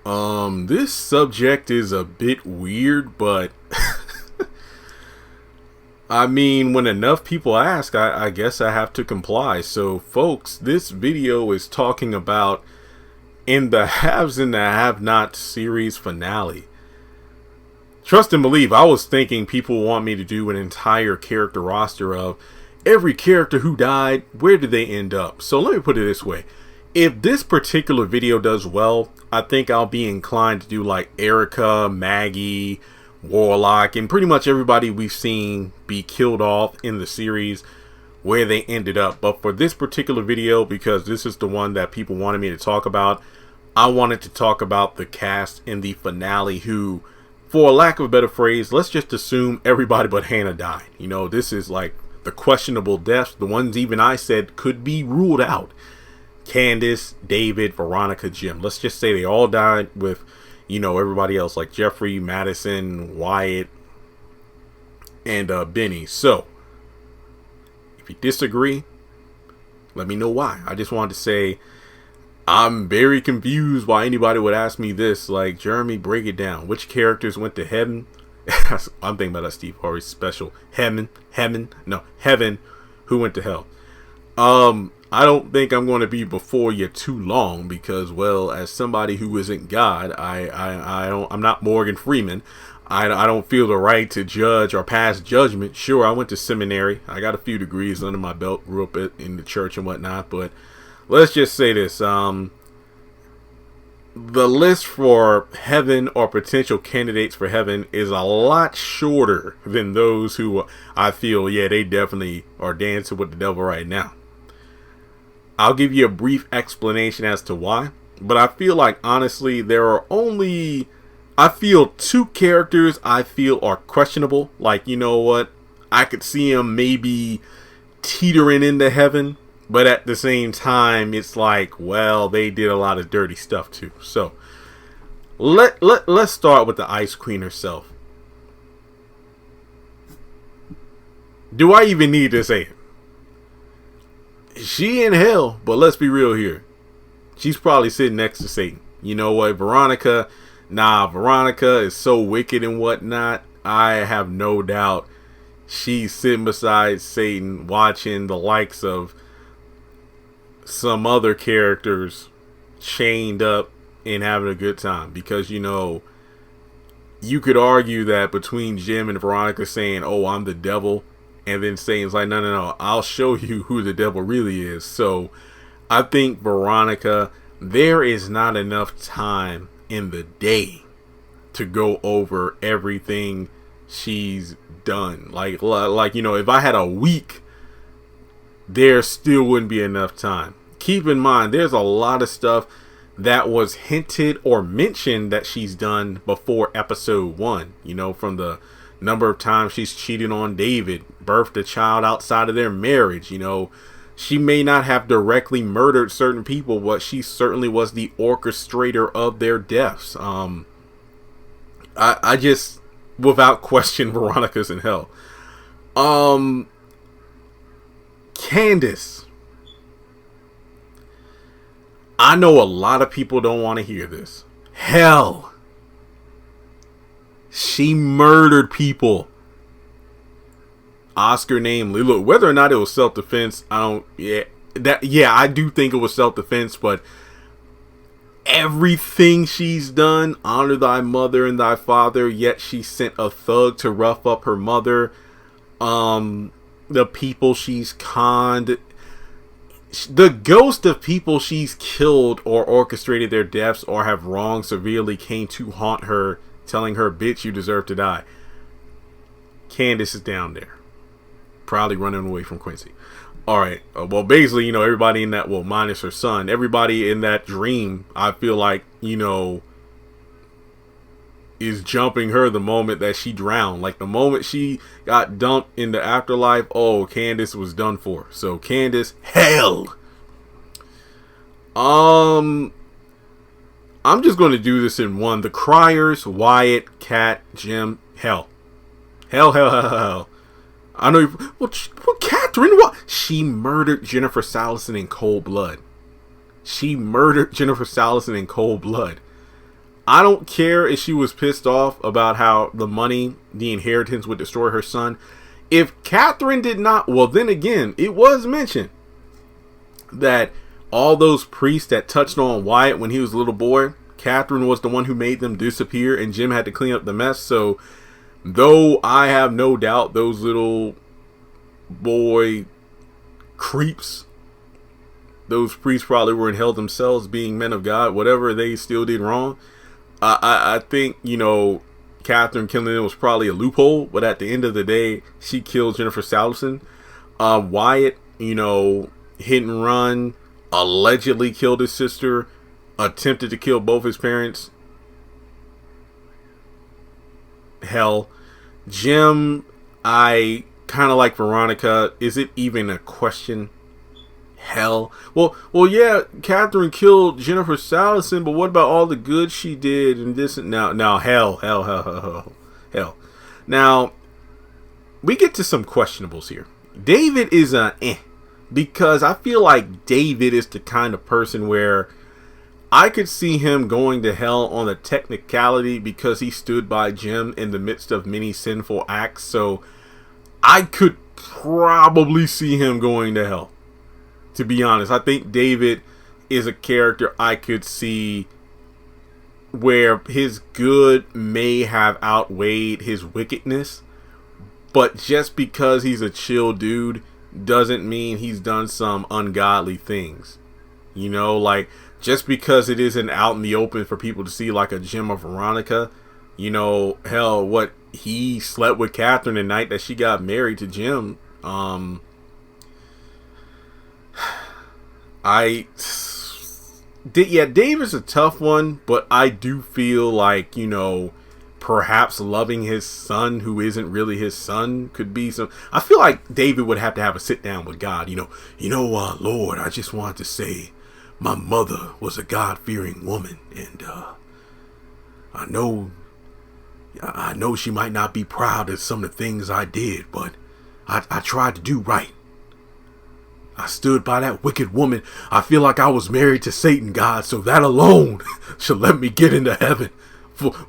This subject is a bit weird, but I mean, when enough people ask, I guess I have to comply. So, folks, this video is talking about in the Haves and the Have-Nots series finale. Trust and believe, I was thinking people want me to do an entire character roster of every character who died, where did they end up? So let me put it this way. If this particular video does well, I think I'll be inclined to do like Erica, Maggie, Warlock, and pretty much everybody we've seen be killed off in the series, where they ended up. But for this particular video, because this is the one that people wanted me to talk about, I wanted to talk about the cast in the finale who, for lack of a better phrase, let's just assume everybody but Hannah died. You know, this is like the questionable deaths, the ones even I said could be ruled out. Candice, David, Veronica, Jim. Let's just say they all died with, you know, everybody else like Jeffrey, Madison, Wyatt, and Benny. So, if you disagree, let me know why. I just wanted to say I'm very confused why anybody would ask me this. Like, Jeremy, break it down. Which characters went to heaven? I'm thinking about a Steve Harvey special. Heaven, who went to hell? I don't think I'm going to be before you too long because, well, as somebody who isn't God, I'm not Morgan Freeman. I don't feel the right to judge or pass judgment. Sure, I went to seminary. I got a few degrees under my belt, grew up in the church and whatnot, but let's just say this. The list for heaven or potential candidates for heaven is a lot shorter than those who I feel, yeah, they definitely are dancing with the devil right now. I'll give you a brief explanation as to why, but I feel like, honestly, there are only, I feel two characters I feel are questionable. Like, you know what? I could see them maybe teetering into heaven, but at the same time, it's like, well, they did a lot of dirty stuff too. So, let's start with the Ice Queen herself. Do I even need to say it? She in hell, but let's be real here. She's probably sitting next to Satan. You know what, Veronica? Nah, Veronica is so wicked and whatnot. I have no doubt she's sitting beside Satan, watching the likes of some other characters chained up and having a good time. Because, you know, you could argue that between Jim and Veronica saying, oh, I'm the devil, and then Satan's like, no, I'll show you who the devil really is. So I think Veronica, there is not enough time in the day to go over everything she's done. Like, you know, if I had a week, there still wouldn't be enough time. Keep in mind, there's a lot of stuff that was hinted or mentioned that she's done before episode 1. You know, from the number of times she's cheated on David, birthed a child outside of their marriage. You know, she may not have directly murdered certain people, but she certainly was the orchestrator of their deaths. I just, without question, Veronica's in hell. Candice. I know a lot of people don't want to hear this. Hell. She murdered people. Oscar named Lilo. Whether or not it was self-defense, I do think it was self-defense, but everything she's done, honor thy mother and thy father, yet she sent a thug to rough up her mother. The people she's conned, the ghost of people she's killed or orchestrated their deaths or have wronged severely came to haunt her, telling her, bitch, you deserve to die. Candice is down there, probably running away from Quincy. Alright, well, basically, you know, everybody in that, well, minus her son, everybody in that dream, I feel like, you know, is jumping her the moment that she drowned. Like, the moment she got dumped in the afterlife, oh, Candice was done for. So, Candice, hell! I'm just going to do this in one. The Criers, Wyatt, Kat, Jim, hell. Hell. I know. Well, Catherine, what? She murdered Jennifer Salison in cold blood. I don't care if she was pissed off about how the money, the inheritance would destroy her son. If Catherine did not, well, then again, it was mentioned that all those priests that touched on Wyatt when he was a little boy, Catherine was the one who made them disappear, and Jim had to clean up the mess. So, though I have no doubt those little boy creeps, those priests probably were in hell themselves, being men of God, whatever they still did wrong. I think, you know, Catherine killing them was probably a loophole, but at the end of the day, she killed Jennifer Salison. Wyatt, you know, hit and run, allegedly killed his sister, attempted to kill both his parents. Hell. Jim, I kind of like Veronica. Is it even a question? Hell. Well, yeah, Catherine killed Jennifer Salison, but what about all the good she did and this and now hell. Now, we get to some questionables here. David is because I feel like David is the kind of person where I could see him going to hell on the technicality because he stood by Jim in the midst of many sinful acts. So I could probably see him going to hell. To be honest, I think David is a character I could see where his good may have outweighed his wickedness. But just because he's a chill dude doesn't mean he's done some ungodly things. You know, like, just because it isn't out in the open for people to see, like a Jim or Veronica, you know, hell, what, he slept with Catherine the night that she got married to Jim. David's a tough one, but I do feel like, you know, perhaps loving his son who isn't really his son could be some. I feel like David would have to have a sit down with God. Lord, I just wanted to say my mother was a God-fearing woman, and I know she might not be proud of some of the things I did, but I tried to do right. I stood by that wicked woman. I feel like I was married to Satan, God, so that alone should let me get into heaven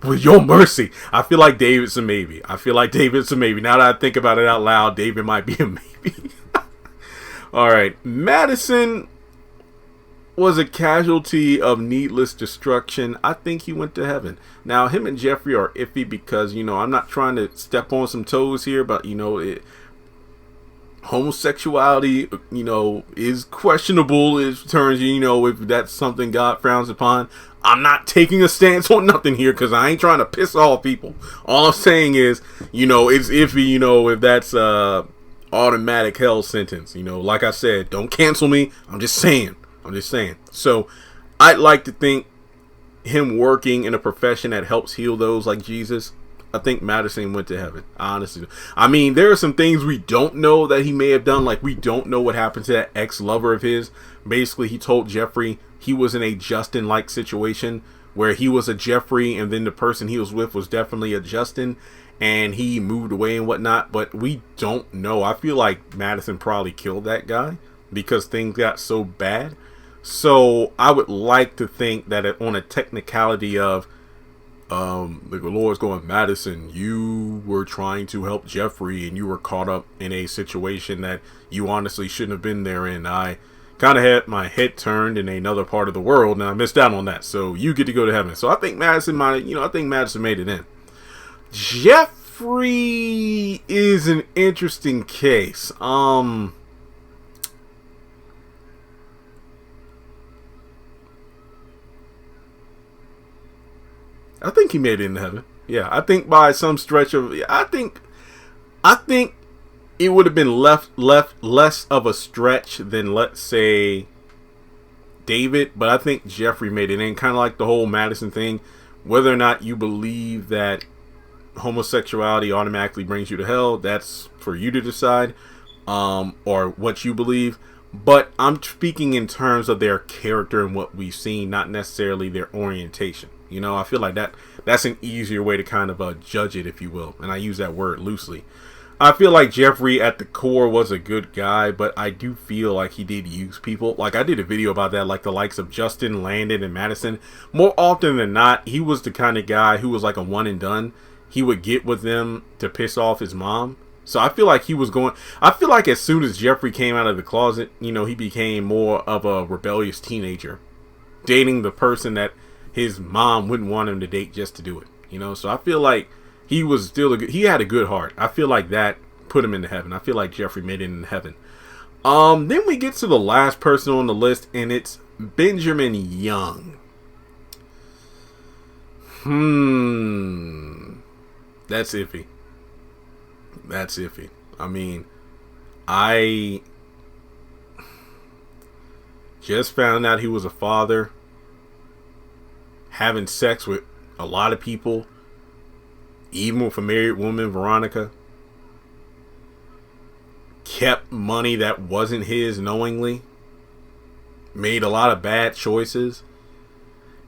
with your mercy. I feel like David's a maybe. Now that I think about it out loud, David might be a maybe. All right. Madison was a casualty of needless destruction. I think he went to heaven. Now, him and Jeffrey are iffy because, you know, I'm not trying to step on some toes here, but, you know, homosexuality, you know, is questionable in terms, you know, if that's something God frowns upon. I'm not taking a stance on nothing here because I ain't trying to piss off people. All I'm saying is, you know, it's iffy, you know, if that's automatic hell sentence. You know, like I said, don't cancel me. I'm just saying. So I'd like to think him working in a profession that helps heal those like Jesus, I think Madison went to heaven, honestly. I mean, there are some things we don't know that he may have done. Like, we don't know what happened to that ex-lover of his. Basically, he told Jeffrey he was in a Justin-like situation where he was a Jeffrey and then the person he was with was definitely a Justin, and he moved away and whatnot. But we don't know. I feel like Madison probably killed that guy because things got so bad. So I would like to think that on a technicality of the Lord's going, Madison, you were trying to help Jeffrey and you were caught up in a situation that you honestly shouldn't have been there in. I kind of had my head turned in another part of the world and I missed out on that. So you get to go to heaven. So I think Madison made it in. Jeffrey is an interesting case. I think he made it into heaven. Yeah, I think by some stretch of, I think it would have been left less of a stretch than, let's say, David. But I think Jeffrey made it in, kind of like the whole Madison thing. Whether or not you believe that homosexuality automatically brings you to hell, that's for you to decide, or what you believe. But I'm speaking in terms of their character and what we've seen, not necessarily their orientation. You know, I feel like that's an easier way to kind of judge it, if you will. And I use that word loosely. I feel like Jeffrey at the core was a good guy, but I do feel like he did use people. Like, I did a video about that, like the likes of Justin, Landon, and Madison. More often than not, he was the kind of guy who was like a one and done. He would get with them to piss off his mom. So I feel like he was going... I feel like as soon as Jeffrey came out of the closet, you know, he became more of a rebellious teenager. Dating the person that his mom wouldn't want him to date just to do it. You know, so I feel like he was still he had a good heart. I feel like that put him into heaven. I feel like Jeffrey made it in heaven. Then we get to the last person on the list, and it's Benjamin Young. That's iffy. That's iffy. I mean, I just found out he was a father, having sex with a lot of people, even with a married woman, Veronica. Kept money that wasn't his knowingly. Made a lot of bad choices.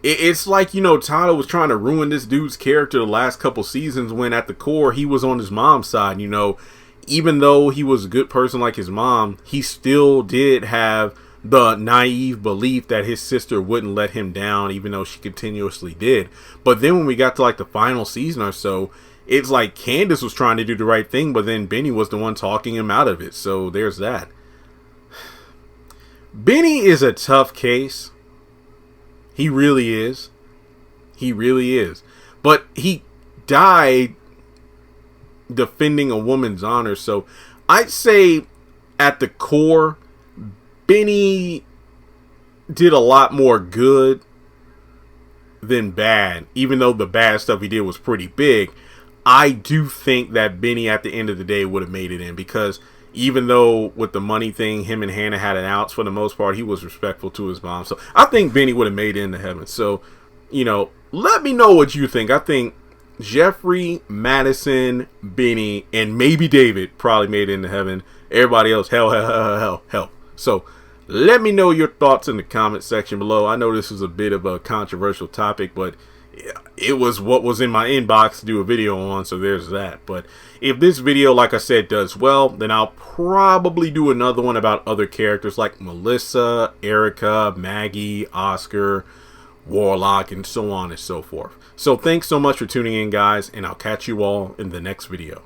It's like, you know, Tyler was trying to ruin this dude's character the last couple seasons when at the core he was on his mom's side. You know, even though he was a good person like his mom, he still did have the naive belief that his sister wouldn't let him down, even though she continuously did. But then when we got to like the final season or so, it's like Candice was trying to do the right thing, but then Benny was the one talking him out of it. So there's that. Benny is a tough case. He really is. He really is. But he died defending a woman's honor. So I'd say at the core, Benny did a lot more good than bad. Even though the bad stuff he did was pretty big, I do think that Benny at the end of the day would have made it in, because even though with the money thing, him and Hannah had an outs, for the most part, he was respectful to his mom. So I think Benny would have made it into heaven. So, you know, let me know what you think. I think Jeffrey, Madison, Benny, and maybe David probably made it into heaven. Everybody else, hell. So let me know your thoughts in the comment section below. I know this is a bit of a controversial topic, but it was what was in my inbox to do a video on, so there's that. But if this video, like I said, does well, then I'll probably do another one about other characters like Melissa, Erica, Maggie, Oscar, Warlock, and so on and so forth. So thanks so much for tuning in, guys, and I'll catch you all in the next video.